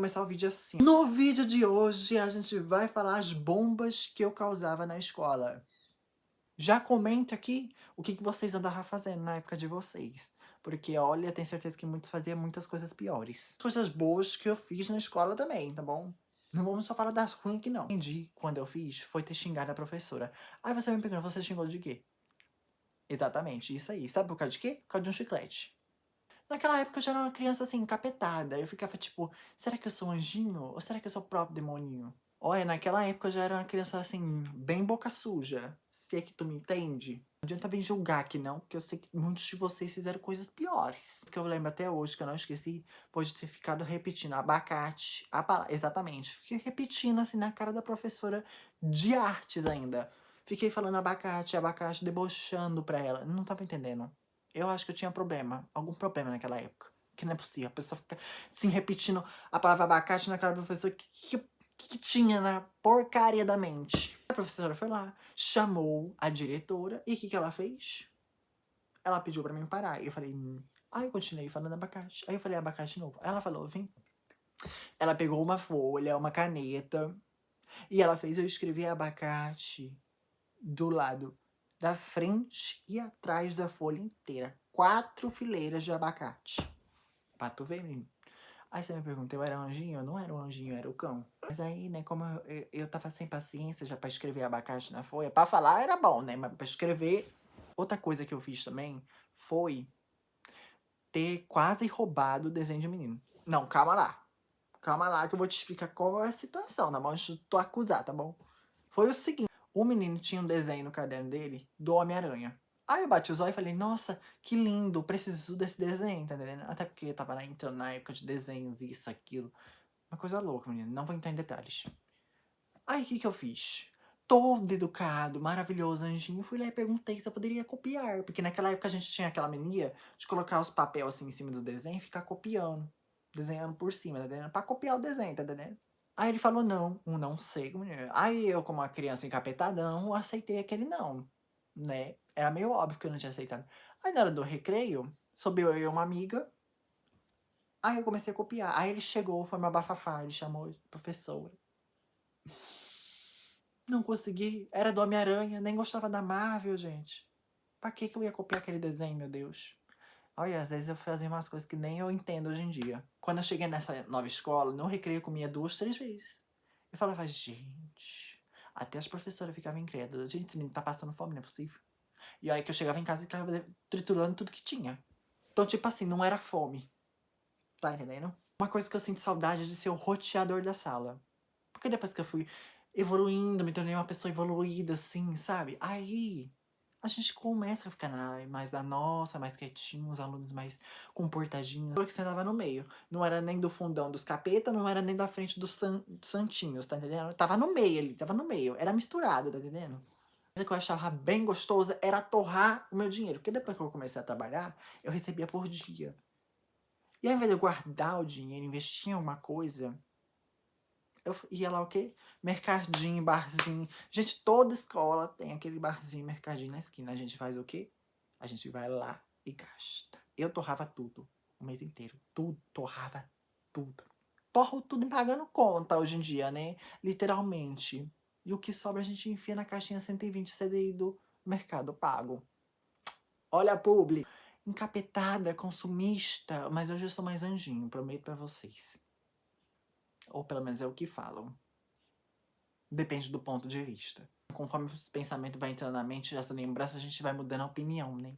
começar o vídeo assim. No vídeo de hoje, a gente vai falar as bombas que eu causava na escola. Já comenta aqui o que vocês andavam fazendo na época de vocês. Porque, olha, tenho certeza que muitos faziam muitas coisas piores. Coisas boas que eu fiz na escola também, tá bom? Não vamos só falar das ruins aqui, não. Entendi, quando eu fiz, foi ter xingado a professora. Aí você me pergunta, você xingou de quê? Exatamente, isso aí. Sabe por causa de quê? Por causa de um chiclete. Naquela época eu já era uma criança assim, encapetada. Eu ficava tipo, será que eu sou um anjinho? Ou será que eu sou o próprio demoninho? Olha, naquela época eu já era uma criança assim, bem boca suja. Se é que tu me entende. Não adianta vir julgar aqui não, porque eu sei que muitos de vocês fizeram coisas piores. O que eu lembro até hoje, que eu não esqueci, foi de ter ficado repetindo abacate, a palavra, exatamente. Fiquei repetindo assim na cara da professora de artes ainda. Fiquei falando abacate, abacate, debochando pra ela. Não tava entendendo. Eu acho que eu tinha problema, algum problema naquela época. Que não é possível, a pessoa fica assim repetindo a palavra abacate na cara do professor. Que tinha na porcaria da mente? A professora foi lá, chamou a diretora e o que ela fez? Ela pediu pra mim parar. E eu falei, Aí eu continuei falando abacate. Aí eu falei abacate de novo. Aí ela falou, vem. Ela pegou uma folha, uma caneta e ela fez eu escrever abacate do lado da frente e atrás da folha inteira. 4 fileiras de abacate. Pra tu ver, menino. Aí você me pergunta, eu era um anjinho? Eu não era um anjinho, eu era o cão. Mas aí, né, como eu tava sem paciência já pra escrever abacate na folha, pra falar era bom, né, mas pra escrever... Outra coisa que eu fiz também foi ter quase roubado o desenho de menino. Não, calma lá. Calma lá que eu vou te explicar qual é a situação, tá bom? Antes de tu acusar, tá bom? Foi o seguinte, o menino tinha um desenho no caderno dele do Homem-Aranha. Aí eu bati os olhos e falei, nossa, que lindo, preciso desse desenho, tá entendendo? Até porque eu tava lá entrando na época de desenhos, isso, aquilo. Uma coisa louca, menino, não vou entrar em detalhes. Aí o que eu fiz? Todo educado, maravilhoso, anjinho, fui lá e perguntei se eu poderia copiar. Porque naquela época a gente tinha aquela mania de colocar os papéis assim em cima do desenho e ficar copiando. Desenhando por cima, tá entendendo? Pra copiar o desenho, tá entendendo? Aí ele falou não, um não sei. Aí eu, como uma criança encapetada, não aceitei aquele não, né? Era meio óbvio que eu não tinha aceitado. Aí na hora do recreio, subiu eu e uma amiga. Aí eu comecei a copiar. Aí ele chegou, foi uma bafafá, ele chamou a professora. Não consegui, era do Homem-Aranha, nem gostava da Marvel, gente. Pra que eu ia copiar aquele desenho, meu Deus? Olha, às vezes eu fazia umas coisas que nem eu entendo hoje em dia. Quando eu cheguei nessa nova escola, no recreio eu comia 2, 3 vezes. Eu falava, gente... Até as professoras ficavam incrédulas. Gente, esse menino tá passando fome, não é possível. E aí que eu chegava em casa e tava triturando tudo que tinha. Então, tipo assim, não era fome. Tá entendendo? Uma coisa que eu sinto saudade é de ser o roteador da sala. Porque depois que eu fui evoluindo, me tornei uma pessoa evoluída, assim, sabe? Aí a gente começa a ficar mais da nossa, mais quietinho, os alunos mais comportadinhos. Eu que sentava no meio. Não era nem do fundão dos capeta, não era nem da frente dos santinhos, tá entendendo? Eu tava no meio ali, tava no meio. Era misturado, tá entendendo? A coisa que eu achava bem gostosa era torrar o meu dinheiro. Porque depois que eu comecei a trabalhar, eu recebia por dia. E ao invés de eu guardar o dinheiro, investir em alguma coisa, eu ia lá o quê? Mercadinho, barzinho. Gente, toda escola tem aquele barzinho, mercadinho na esquina. A gente faz o quê? A gente vai lá e gasta. Eu torrava tudo, o mês inteiro. Tudo, torrava tudo. Torro tudo pagando conta hoje em dia, né? Literalmente. E o que sobra a gente enfia na caixinha 120 CDI do Mercado Pago. Olha a publi. Encapetada, consumista, mas hoje eu sou mais anjinho, prometo pra vocês. Ou pelo menos é o que falam. Depende do ponto de vista. Conforme o pensamento vai entrando na mente, essa lembrança, a gente vai mudando a opinião, né?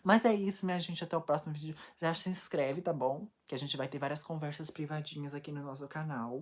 Mas é isso, minha gente. Até o próximo vídeo. Já se inscreve, tá bom? Que a gente vai ter várias conversas privadinhas aqui no nosso canal.